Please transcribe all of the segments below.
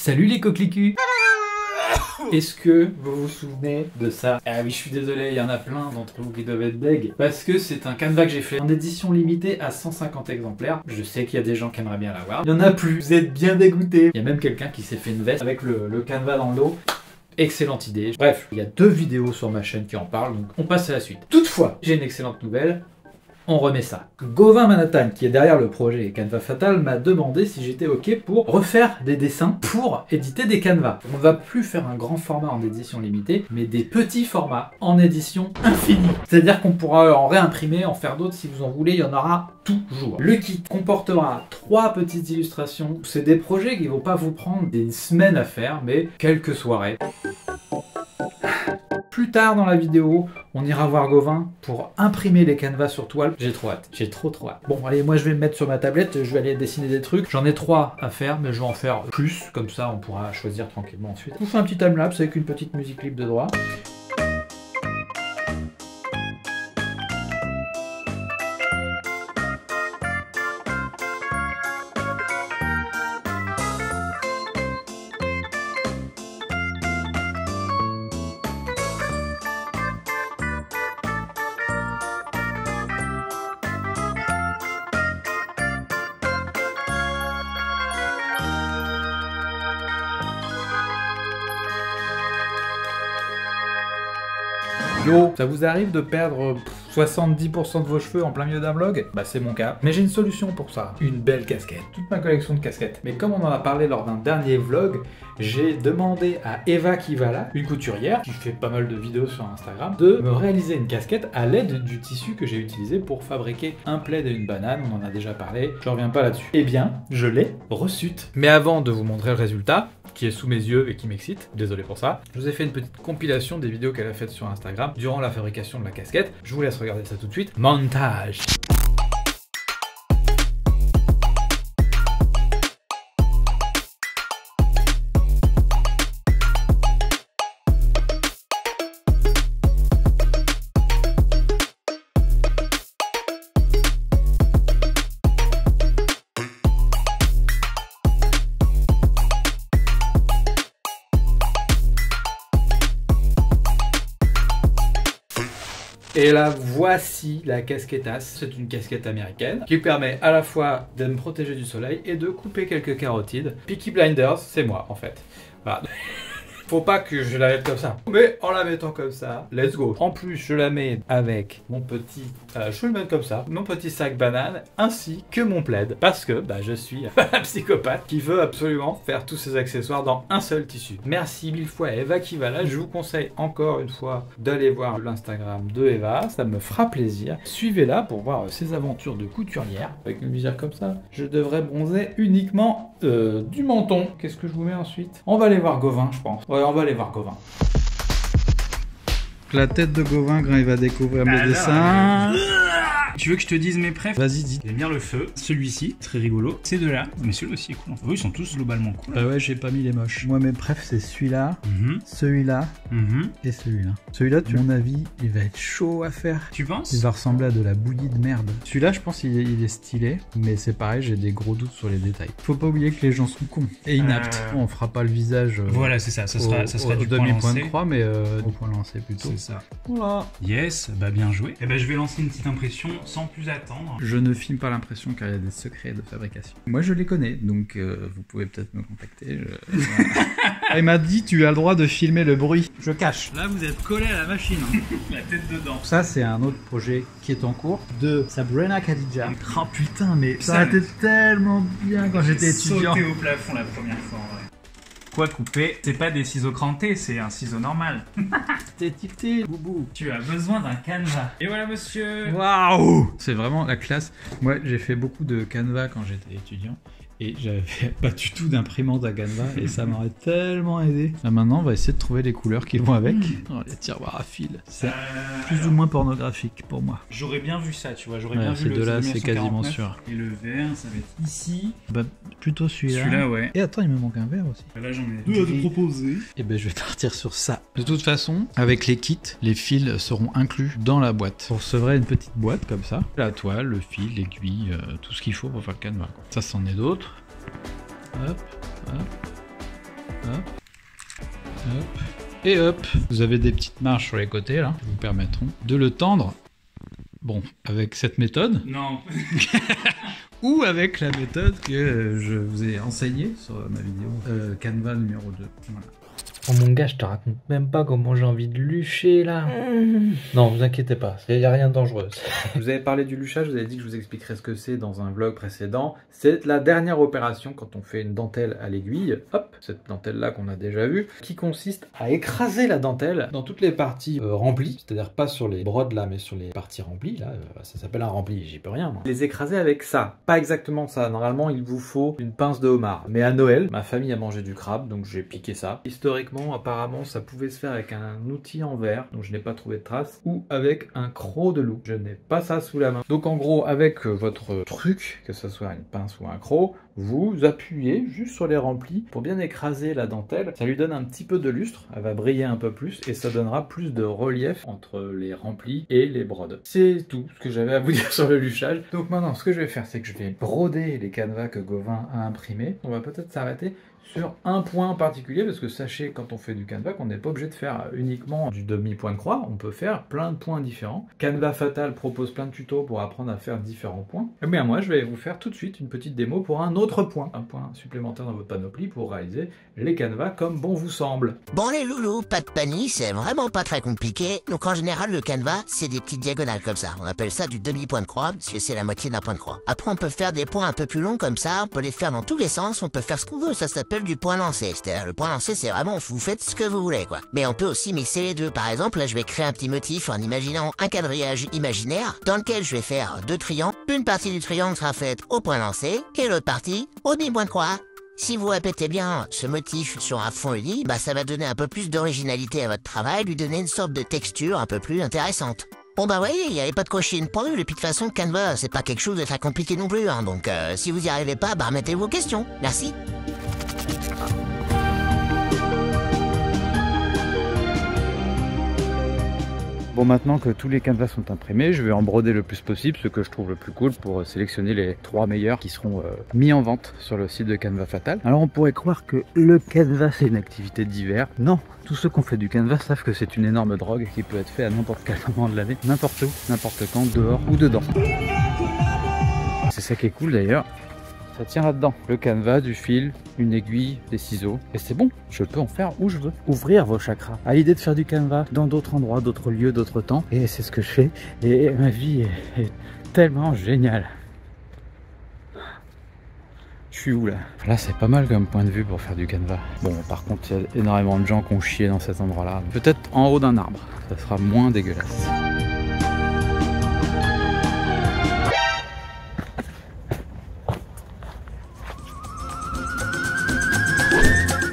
Salut les coquelicus. Est-ce que vous vous souvenez de ça? Ah oui, je suis désolé, il y en a plein d'entre vous qui doivent être deg. Parce que c'est un canevas que j'ai fait en édition limitée à 150 exemplaires. Je sais qu'il y a des gens qui aimeraient bien l'avoir. Il n'y en a plus, vous êtes bien dégoûtés. Il y a même quelqu'un qui s'est fait une veste avec le canevas dans le dos. Excellente idée. Bref, il y a 2 vidéos sur ma chaîne qui en parlent, donc on passe à la suite. Toutefois, j'ai une excellente nouvelle. On remet ça. Gauvin Manhattan, qui est derrière le projet Canva Fatal, m'a demandé si j'étais ok pour refaire des dessins pour éditer des canevas. On ne va plus faire un grand format en édition limitée, mais des petits formats en édition infinie. C'est-à-dire qu'on pourra en réimprimer, en faire d'autres si vous en voulez, il y en aura toujours. Le kit comportera 3 petites illustrations. C'est des projets qui ne vont pas vous prendre des semaines à faire, mais quelques soirées. Plus tard dans la vidéo, on ira voir Gauvin pour imprimer les canevas sur toile. J'ai trop hâte, j'ai trop hâte. Bon allez, moi je vais me mettre sur ma tablette, je vais aller dessiner des trucs. J'en ai 3 à faire, mais je vais en faire plus, comme ça on pourra choisir tranquillement ensuite. Je vous fais un petit timelapse avec une petite musique libre de droit. Yo, ça vous arrive de perdre 70% de vos cheveux en plein milieu d'un vlog? Bah c'est mon cas. Mais j'ai une solution pour ça. Une belle casquette. Toute ma collection de casquettes. Mais comme on en a parlé lors d'un dernier vlog, j'ai demandé à Eva Kivala, une couturière qui fait pas mal de vidéos sur Instagram, de me réaliser une casquette à l'aide du tissu que j'ai utilisé pour fabriquer un plaid et une banane. On en a déjà parlé, je reviens pas là-dessus. Eh bien, je l'ai reçue. Mais avant de vous montrer le résultat, qui est sous mes yeux et qui m'excite, désolé pour ça, je vous ai fait une petite compilation des vidéos qu'elle a faites sur Instagram durant la fabrication de la casquette. Je vous laisse regarder ça tout de suite. Montage. Et là, voici la casquettasse. C'est une casquette américaine qui permet à la fois de me protéger du soleil et de couper quelques carotides. Peaky Blinders, c'est moi en fait. Voilà. Faut pas que je la mette comme ça. Mais en la mettant comme ça, let's go. En plus, je la mets avec mon petit... je vais le mettre comme ça. Mon petit sac banane, ainsi que mon plaid. Parce que bah, je suis un psychopathe qui veut absolument faire tous ses accessoires dans un seul tissu. Merci 1000 fois à Eva Kivala. Je vous conseille encore une fois d'aller voir l'Instagram de Eva. Ça me fera plaisir. Suivez-la pour voir ses aventures de couturière. Avec une visière comme ça, je devrais bronzer uniquement du menton. Qu'est-ce que je vous mets ensuite? On va aller voir Gauvin, je pense. Ouais, on va aller voir Gauvin. La tête de Gauvin quand il va découvrir mes dessins. Tu veux que je te dise mes préf? Vas-y, dis. J'aime bien le feu. Celui-ci, très rigolo. Ces deux-là, mais celui-là aussi est cool. Eux, ils sont tous globalement cool. Ouais, j'ai pas mis les moches. Moi, mes préf, c'est celui-là, celui-là et celui-là. Celui-là, à mon avis, il va être chaud à faire. Tu penses? Il va ressembler à de la bouillie de merde. Celui-là, je pense il est stylé, mais c'est pareil, j'ai des gros doutes sur les détails. Faut pas oublier que les gens sont cons et inaptes. On fera pas le visage. Voilà, c'est ça. Ça sera du demi-point de croix, mais au point lancé plutôt. C'est ça. Voilà. Yes, bah bien joué. Et bah je vais lancer une petite impression sans plus attendre. Je ne filme pas l'impression car il y a des secrets de fabrication. Moi je les connais, donc vous pouvez peut-être me contacter. Il m'a dit tu as le droit de filmer le bruit. Je cache. Là vous êtes collé à la machine. La tête dedans. Ça c'est un autre projet qui est en cours de Sabrina Khadija. Oh putain mais ça a été tellement bien quand j'étais étudiant. Sauté au plafond la première fois en vrai. Quoi couper? C'est pas des ciseaux crantés, c'est un ciseau normal. T'es tilté, boubou. Tu as besoin d'un canevas. Et voilà monsieur. Waouh! C'est vraiment la classe. Moi j'ai fait beaucoup de canevas quand j'étais étudiant. Et j'avais pas du tout d'imprimante à Canva et ça m'aurait tellement aidé. Là maintenant on va essayer de trouver les couleurs qui vont avec. Oh, les tiroirs à fil. C'est plus ou moins pornographique pour moi. J'aurais bien vu ça, tu vois. J'aurais bien vu le de là, c'est quasiment sûr. Et le vert, ça va être ici. Bah plutôt celui-là. Celui-là, ouais. Et attends, il me manque un vert aussi. Là j'en ai deux à te proposer. Et ben je vais partir sur ça. De toute façon, avec les kits, les fils seront inclus dans la boîte. On recevrait une petite boîte comme ça. La toile, le fil, l'aiguille, tout ce qu'il faut pour faire le canevas. Ça c'en est d'autres. Hop, hop. Hop. Et hop, vous avez des petites marches sur les côtés là, qui vous permettront de le tendre. Bon, avec cette méthode. Non. Ou avec la méthode que je vous ai enseignée sur ma vidéo Canva numéro 2. Voilà. Oh mon gars, je te raconte même pas comment j'ai envie de lucher là. Non, vous inquiétez pas, il n'y a rien de dangereux. Je vous avais parlé du luchage, vous avez dit que je vous expliquerai ce que c'est dans un vlog précédent. C'est la dernière opération quand on fait une dentelle à l'aiguille. Hop, cette dentelle là qu'on a déjà vue, qui consiste à écraser la dentelle dans toutes les parties remplies, c'est-à-dire pas sur les brodes là, mais sur les parties remplies là. Ça s'appelle un rempli, j'y peux rien moi. Les écraser avec ça, pas exactement ça. Normalement, il vous faut une pince de homard. Mais à Noël, ma famille a mangé du crabe, donc j'ai piqué ça. Historiquement, apparemment, ça pouvait se faire avec un outil en verre, donc je n'ai pas trouvé de trace, ou avec un croc de loup. Je n'ai pas ça sous la main. Donc en gros, avec votre truc, que ce soit une pince ou un croc, vous appuyez juste sur les remplis pour bien écraser la dentelle. Ça lui donne un petit peu de lustre, elle va briller un peu plus et ça donnera plus de relief entre les remplis et les brodes. C'est tout ce que j'avais à vous dire sur le luchage. Donc maintenant, ce que je vais faire, c'est que je vais broder les canevas que Gauvin a imprimés. On va peut-être s'arrêter sur un point en particulier, parce que sachez quand on fait du Canva qu'on n'est pas obligé de faire uniquement du demi-point de croix, on peut faire plein de points différents. Canva Fatal propose plein de tutos pour apprendre à faire différents points. Et bien moi je vais vous faire tout de suite une petite démo pour un autre point, un point supplémentaire dans votre panoplie pour réaliser les canevas comme bon vous semble. Bon les loulous, pas de panique, c'est vraiment pas très compliqué. Donc en général le canevas c'est des petites diagonales comme ça. On appelle ça du demi-point de croix, parce que c'est la moitié d'un point de croix. Après on peut faire des points un peu plus longs comme ça, on peut les faire dans tous les sens, on peut faire ce qu'on veut, ça s'appelle du point lancé. C'est-à-dire le point lancé c'est vraiment vous faites ce que vous voulez quoi. Mais on peut aussi mixer les deux. Par exemple là je vais créer un petit motif en imaginant un quadrillage imaginaire dans lequel je vais faire deux triangles. Une partie du triangle sera faite au point lancé et l'autre partie au demi-point de croix. Si vous répétez bien ce motif sur un fond uni, bah ça va donner un peu plus d'originalité à votre travail, lui donner une sorte de texture un peu plus intéressante. Bon bah ouais, il n'y avait pas de quoi chier une pendule, et puis de toute façon Canva c'est pas quelque chose de très compliqué non plus, hein, donc si vous y arrivez pas, bah remettez vos questions. Merci. Bon, maintenant que tous les canevas sont imprimés, je vais en broder le plus possible, ce que je trouve le plus cool pour sélectionner les 3 meilleurs qui seront mis en vente sur le site de Canva Fatal. Alors on pourrait croire que le canvas c'est une activité d'hiver. Non, tous ceux qui ont fait du canvas savent que c'est une énorme drogue qui peut être fait à n'importe quel moment de l'année, n'importe où, n'importe quand, dehors ou dedans. C'est ça qui est cool d'ailleurs. Ça tient là-dedans, le canevas, du fil, une aiguille, des ciseaux, et c'est bon, je peux en faire où je veux. Ouvrir vos chakras. À l'idée de faire du canevas dans d'autres endroits, d'autres lieux, d'autres temps, et c'est ce que je fais, et ma vie est tellement géniale. Je suis où là? Là c'est pas mal comme point de vue pour faire du canevas. Bon par contre il y a énormément de gens qui ont chié dans cet endroit là. Peut-être en haut d'un arbre, ça sera moins dégueulasse.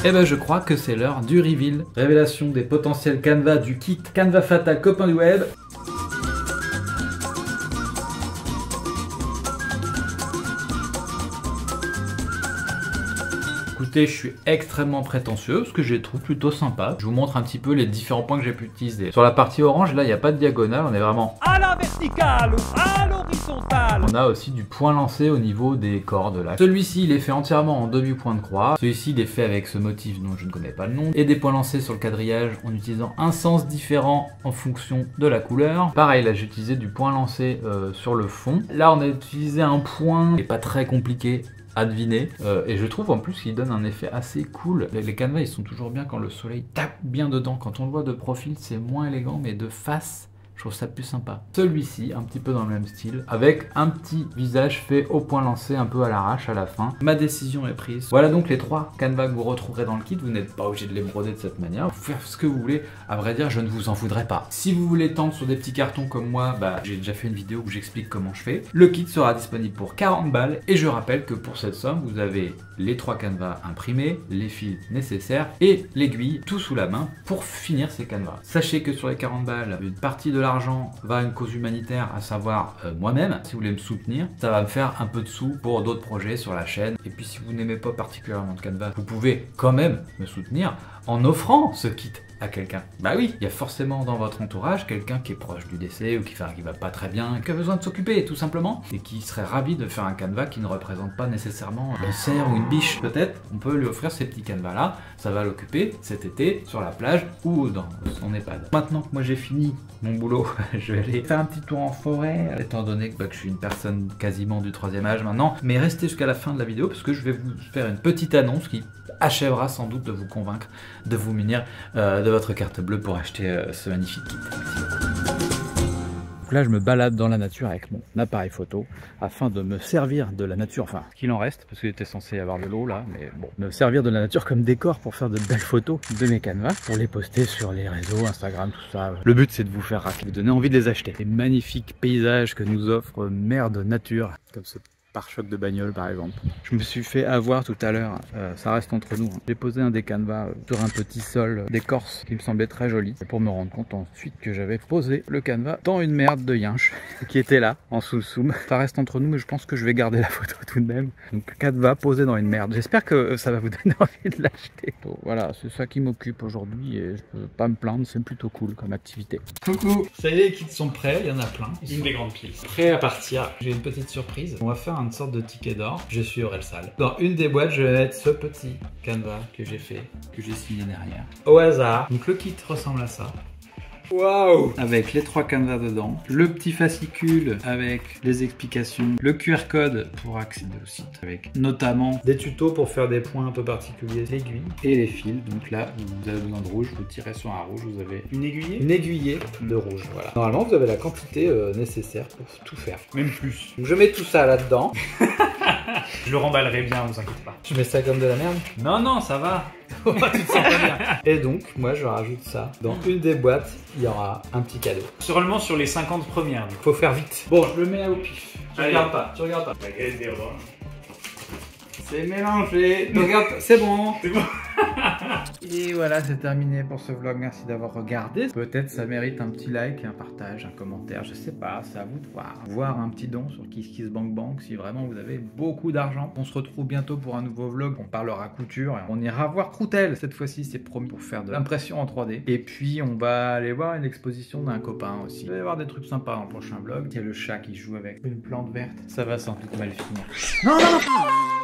Et ben je crois que c'est l'heure du reveal. Révélation des potentiels canevas du kit Canva Fatal copain du web. Écoutez, je suis extrêmement prétentieux parce que je les trouve plutôt sympas. Je vous montre un petit peu les différents points que j'ai pu utiliser. Sur la partie orange, là, il n'y a pas de diagonale, on est vraiment à la verticale ou à l'horizontale. On a aussi du point lancé au niveau des cordes là. Celui-ci, il est fait entièrement en demi-point de croix. Celui-ci, il est fait avec ce motif dont je ne connais pas le nom. Et des points lancés sur le quadrillage en utilisant un sens différent en fonction de la couleur. Pareil, là, j'ai utilisé du point lancé sur le fond. Là, on a utilisé un point qui n'est pas très compliqué à deviner, et je trouve en plus qu'il donne un effet assez cool. Les canevas ils sont toujours bien quand le soleil tape bien dedans. Quand on le voit de profil c'est moins élégant, mais de face je trouve ça plus sympa. Celui-ci, un petit peu dans le même style, avec un petit visage fait au point lancé, un peu à l'arrache à la fin. Ma décision est prise. Voilà donc les 3 canevas que vous retrouverez dans le kit. Vous n'êtes pas obligé de les broder de cette manière. Vous pouvez faire ce que vous voulez. À vrai dire, je ne vous en voudrais pas. Si vous voulez tendre sur des petits cartons comme moi, bah j'ai déjà fait une vidéo où j'explique comment je fais. Le kit sera disponible pour 40 balles. Et je rappelle que pour cette somme, vous avez les 3 canevas imprimés, les fils nécessaires et l'aiguille, tout sous la main pour finir ces canevas. Sachez que sur les 40 balles, une partie de l'argent va à une cause humanitaire, à savoir moi-même. Si vous voulez me soutenir, ça va me faire un peu de sous pour d'autres projets sur la chaîne. Et puis si vous n'aimez pas particulièrement de Canva, vous pouvez quand même me soutenir en offrant ce kit à quelqu'un. Bah oui, il y a forcément dans votre entourage quelqu'un qui est proche du décès ou qui va pas très bien, qui a besoin de s'occuper tout simplement, et qui serait ravi de faire un canevas qui ne représente pas nécessairement un cerf ou une biche. Peut-être on peut lui offrir ces petits canevas là, ça va l'occuper cet été sur la plage ou dans son EHPAD. Maintenant que moi j'ai fini mon boulot, je vais aller faire un petit tour en forêt, étant donné que je suis une personne quasiment du 3e âge maintenant, mais restez jusqu'à la fin de la vidéo parce que je vais vous faire une petite annonce qui achèvera sans doute de vous convaincre de vous munir de votre carte bleue pour acheter ce magnifique kit. Donc là, je me balade dans la nature avec mon appareil photo afin de me servir de la nature, enfin, ce qu'il en reste, parce qu'il était censé y avoir de l'eau là, mais bon, me servir de la nature comme décor pour faire de belles photos de mes canevas, pour les poster sur les réseaux, Instagram, tout ça. Le but, c'est de vous faire raquer, de vous donner envie de les acheter. Les magnifiques paysages que nous offre Mère de Nature, comme ce pare-choc de bagnole par exemple. Je me suis fait avoir tout à l'heure, ça reste entre nous. J'ai posé un des canevas sur un petit sol d'écorce qui me semblait très joli. Et pour me rendre compte ensuite que j'avais posé le canevas dans une merde de yinche qui était là, en sous-soum. Ça reste entre nous, mais je pense que je vais garder la photo tout de même. Donc canevas posé dans une merde. J'espère que ça va vous donner envie de l'acheter. Bon, voilà, c'est ça qui m'occupe aujourd'hui et je peux pas me plaindre, c'est plutôt cool comme activité. Coucou, ça y est, les kits sont prêts, il y en a plein. Une des grandes piles. Prêts à partir. J'ai une petite surprise. On va faire une sorte de ticket d'or. Je suis Aurelsal. Dans une des boîtes, je vais mettre ce petit canevas que j'ai fait, que j'ai signé derrière. Au hasard. Donc le kit ressemble à ça. Waouh! Avec les 3 canevas dedans, le petit fascicule avec les explications, le QR code pour accéder au site, avec notamment des tutos pour faire des points un peu particuliers, l'aiguille et les fils. Donc là, vous avez besoin de rouge, vous tirez sur un rouge, vous avez Une aiguillée? une aiguillée de rouge. Voilà. Normalement, vous avez la quantité nécessaire pour tout faire. Même plus. Donc je mets tout ça là-dedans. Je le remballerai bien, vous inquiétez pas. Je mets ça comme de la merde. Non, non, ça va. Tu te sens pas bien. Et donc, moi, je rajoute ça. Dans une des boîtes, il y aura un petit cadeau. Seulement sur les 50 premières. Du coup. Faut faire vite. Bon, je le mets au pif. Tu Allez. regardes pas, tu regardes pas. La galette des rois. C'est mélangé. Tu regardes pas, c'est bon. C'est bon. Et voilà, c'est terminé pour ce vlog. Merci d'avoir regardé. Peut-être ça mérite un petit like, un partage, un commentaire. Je sais pas, c'est à vous de voir. Voir un petit don sur KissKissBankBank si vraiment vous avez beaucoup d'argent. On se retrouve bientôt pour un nouveau vlog. On parlera couture et on ira voir Croutelle. Cette fois-ci, c'est promis pour faire de l'impression en 3D. Et puis, on va aller voir une exposition d'un copain aussi. Il va y avoir des trucs sympas dans le prochain vlog. Il y a le chat qui joue avec une plante verte. Ça va sans doute mal finir. Non, non, non.